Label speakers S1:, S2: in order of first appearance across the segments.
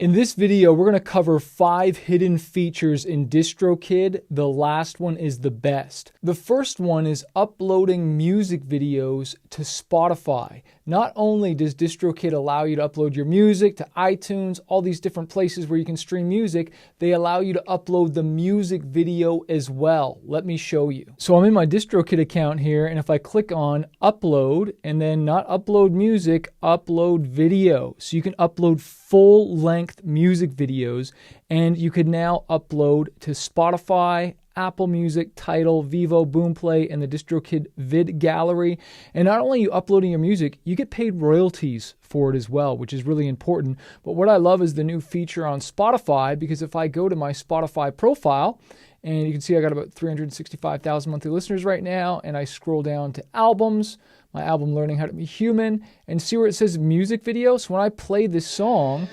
S1: In this video, we're going to cover 5 hidden features in DistroKid. The last one is the best. The first one is uploading music videos to Spotify. Not only does DistroKid allow you to upload your music to iTunes, all these different places where you can stream music, they allow you to upload the music video as well. Let me show you. So I'm in my DistroKid account here, and if I click on upload, and then not upload music, upload video. So you can upload full-length music videos, and you can now upload to Spotify, Apple Music, Tidal, Vivo, Boomplay, and the DistroKid Vid Gallery. And not only are you uploading your music, you get paid royalties for it as well, which is really important. But what I love is the new feature on Spotify, because if I go to my Spotify profile, and you can see I got about 365,000 monthly listeners right now, and I scroll down to albums, my album Learning How to Be Human, and see where it says music video. So when I play this song,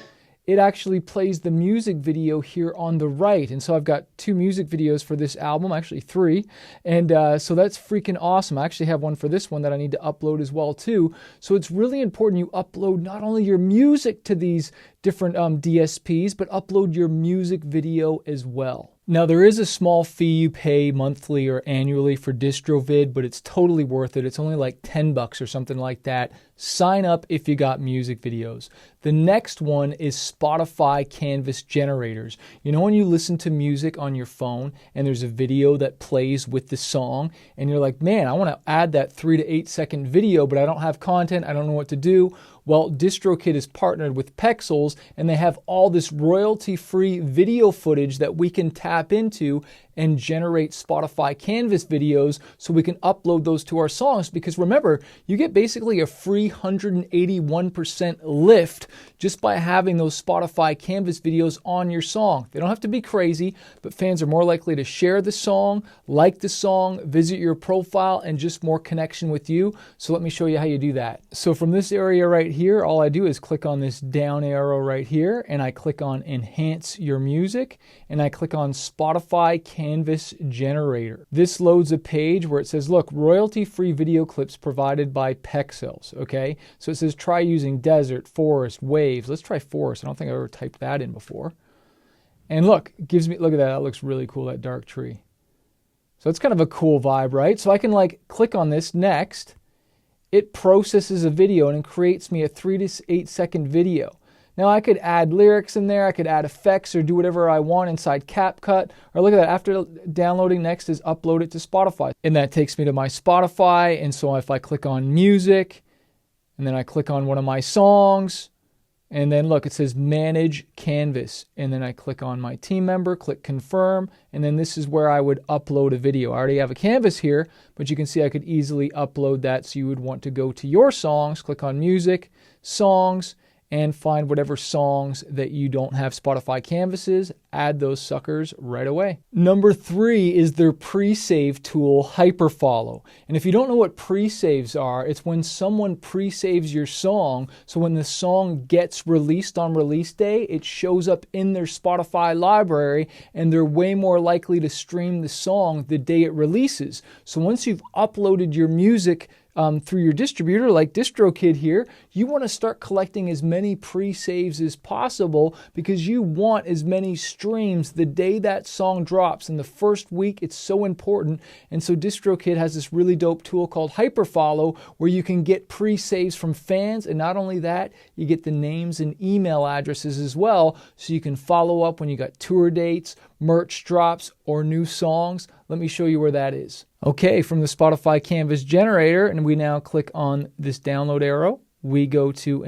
S1: it actually plays the music video here on the right. And so I've got 2 music videos for this album, actually 3. And so that's freaking awesome. I actually have one for this one that I need to upload as well too. So it's really important you upload not only your music to these different DSPs, but upload your music video as well. Now, there is a small fee you pay monthly or annually for DistroVid, but it's totally worth it. It's only like $10 or something like that. Sign up if you got music videos. The next one is Spotify Canvas generators. You know when you listen to music on your phone and there's a video that plays with the song and you're like, man, I want to add that 3 to 8 second video, but I don't have content. I don't know what to do. Well, DistroKid is partnered with Pexels, and they have all this royalty-free video footage that we can tap into and generate Spotify Canvas videos so we can upload those to our songs. Because remember, you get basically a free 181% lift just by having those Spotify Canvas videos on your song. They don't have to be crazy, but fans are more likely to share the song, like the song, visit your profile, and just more connection with you. So let me show you how you do that. So from this area right here, all I do is click on this down arrow right here, and I click on Enhance Your Music, and I click on Spotify Canvas Generator. This loads a page where it says, look, royalty-free video clips provided by Pexels, okay? So it says try using desert, forest, waves. Let's try forest. I don't think I've ever typed that in before. And look, it gives me, look at that. That looks really cool, that dark tree. So it's kind of a cool vibe, right? So I can like click on this next. It processes a video and it creates me a 3 to 8 second video. Now I could add lyrics in there, I could add effects or do whatever I want inside CapCut. Or look at that, after downloading, next is upload it to Spotify. And that takes me to my Spotify, and so if I click on music, and then I click on one of my songs, and then look, it says manage canvas. And then I click on my team member, click confirm, and then this is where I would upload a video. I already have a canvas here, but you can see I could easily upload that. So you would want to go to your songs, click on music, songs, and find whatever songs that you don't have Spotify canvases, add those suckers right away. Number 3 is their pre-save tool, Hyperfollow. And if you don't know what pre-saves are, it's when someone pre-saves your song, so when the song gets released on release day, it shows up in their Spotify library, and they're way more likely to stream the song the day it releases. So once you've uploaded your music through your distributor like DistroKid here, you want to start collecting as many pre-saves as possible because you want as many streams the day that song drops. In the first week, it's so important. And so DistroKid has this really dope tool called Hyperfollow where you can get pre-saves from fans. And not only that, you get the names and email addresses as well, so you can follow up when you got tour dates, merch drops, or new songs. Let me show you where that is. Okay, from the Spotify Canvas generator, and we now click on this download arrow. We go to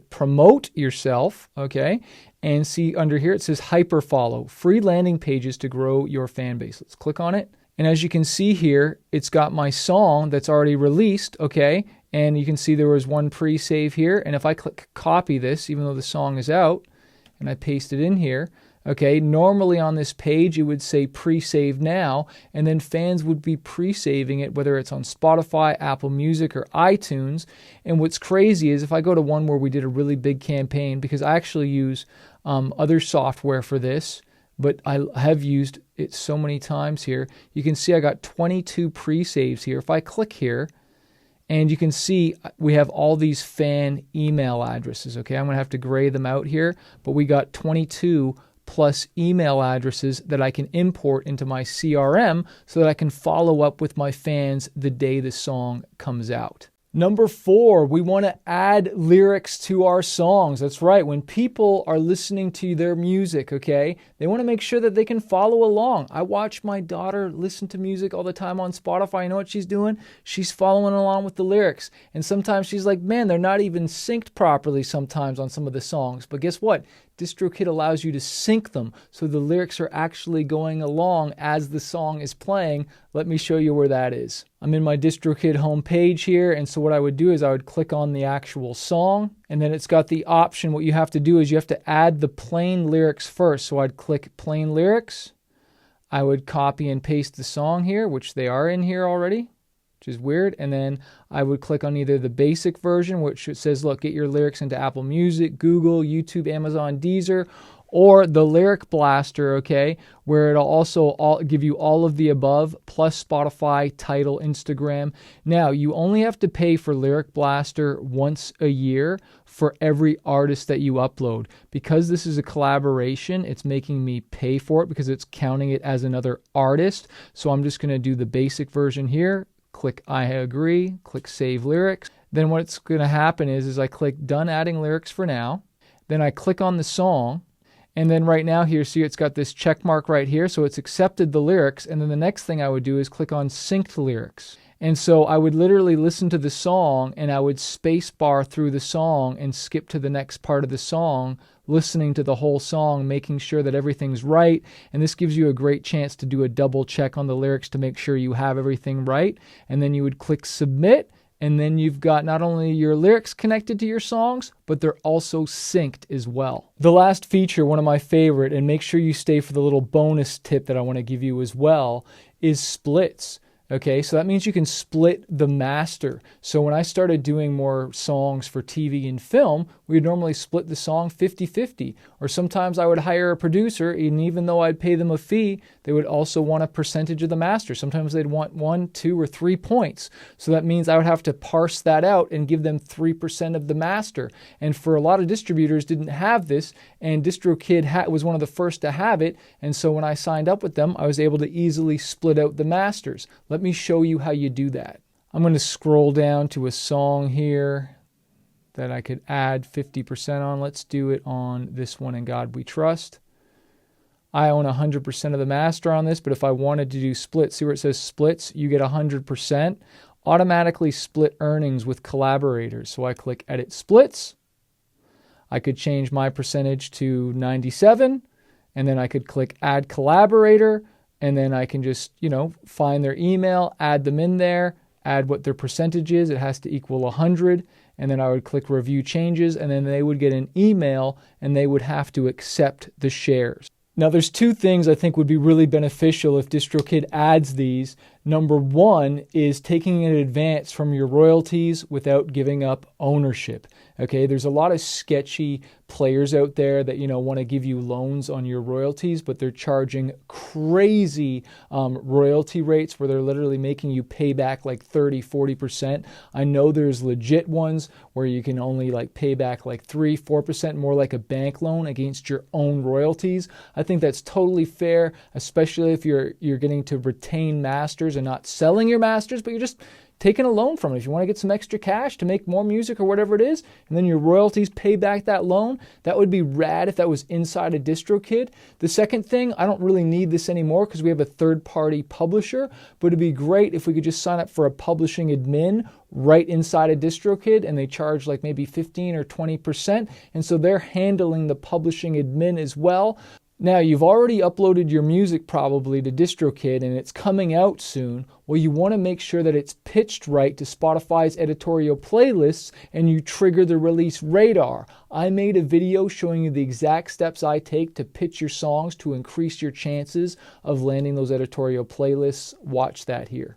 S1: promote yourself, okay? And see under here it says Hyperfollow, free landing pages to grow your fan base. Let's click on it. And as you can see here, it's got my song that's already released, okay? And you can see there was one pre-save here. And if I click copy this, even though the song is out, and I paste it in here, okay, normally on this page it would say pre-save now, and then fans would be pre-saving it, whether it's on Spotify, Apple Music, or iTunes. And what's crazy is if I go to one where we did a really big campaign, because I actually use other software for this, but I have used it so many times here, you can see I got 22 pre-saves here. If I click here, And you can see we have all these fan email addresses, okay? I'm going to have to gray them out here, but we got 22 plus email addresses that I can import into my CRM so that I can follow up with my fans the day the song comes out. Number 4, we want to add lyrics to our songs. That's right. When people are listening to their music, okay, they want to make sure that they can follow along. I watch my daughter listen to music all the time on Spotify. You know what she's doing? She's following along with the lyrics. And sometimes she's like, man, they're not even synced properly sometimes on some of the songs. But guess what? DistroKid allows you to sync them so the lyrics are actually going along as the song is playing. Let me show you where that is. I'm in my DistroKid homepage here, and so what I would do is I would click on the actual song, and then it's got the option. What you have to do is you have to add the plain lyrics first. So I'd click plain lyrics. I would copy and paste the song here, which they are in here already, which is weird. And then I would click on either the basic version, which says, look, get your lyrics into Apple Music, Google, YouTube, Amazon, Deezer, or the Lyric Blaster, okay, where it'll also give you all of the above, plus Spotify, Tidal, Instagram. Now, you only have to pay for Lyric Blaster once a year for every artist that you upload. Because this is a collaboration, it's making me pay for it because it's counting it as another artist. So I'm just going to do the basic version here. Click I agree, click Save Lyrics. Then what's going to happen is I click Done Adding Lyrics for now. Then I click on the song. And then right now here, see it's got this check mark right here. So it's accepted the lyrics. And then the next thing I would do is click on Synced Lyrics. And so I would literally listen to the song and I would space bar through the song and skip to the next part of the song, listening to the whole song, making sure that everything's right. And this gives you a great chance to do a double check on the lyrics to make sure you have everything right. And then you would click Submit. And then you've got not only your lyrics connected to your songs, but they're also synced as well. The last feature, one of my favorite, and make sure you stay for the little bonus tip that I want to give you as well, is splits. Okay, so that means you can split the master. So when I started doing more songs for TV and film, we'd normally split the song 50-50. Or sometimes I would hire a producer, and even though I'd pay them a fee, they would also want a percentage of the master. Sometimes they'd want 1, 2, or 3 points. So that means I would have to parse that out and give them 3% of the master. And for a lot of distributors didn't have this, and DistroKid was one of the first to have it. And so when I signed up with them, I was able to easily split out the masters. Let me show you how you do that. I'm going to scroll down to a song here that I could add 50% on. Let's do it on this one, In God We Trust. I own 100% of the master on this, but if I wanted to do splits, see where it says splits, you get 100%. Automatically split earnings with collaborators. So I click Edit Splits. I could change my percentage to 97, and then I could click Add Collaborator. And then I can just, find their email, add them in there, add what their percentage is. It has to equal 100. And then I would click Review Changes, and then they would get an email, and they would have to accept the shares. Now, there's 2 things I think would be really beneficial if DistroKid adds these. Number 1 is taking an advance from your royalties without giving up ownership. Okay, there's a lot of sketchy players out there that want to give you loans on your royalties, but they're charging crazy royalty rates where they're literally making you pay back like 30-40%. I know there's legit ones where you can only pay back like 3-4%, more like a bank loan against your own royalties. I think that's totally fair, especially if you're getting to retain masters and not selling your masters, but you're just taking a loan from it. If you want to get some extra cash to make more music or whatever it is, and then your royalties pay back that loan, that would be rad if that was inside a DistroKid. The second thing, I don't really need this anymore because we have a third-party publisher, but it'd be great if we could just sign up for a publishing admin right inside a DistroKid, and they charge like maybe 15 or 20%, and so they're handling the publishing admin as well. Now, you've already uploaded your music probably to DistroKid and it's coming out soon. Well, you want to make sure that it's pitched right to Spotify's editorial playlists and you trigger the release radar. I made a video showing you the exact steps I take to pitch your songs to increase your chances of landing those editorial playlists. Watch that here.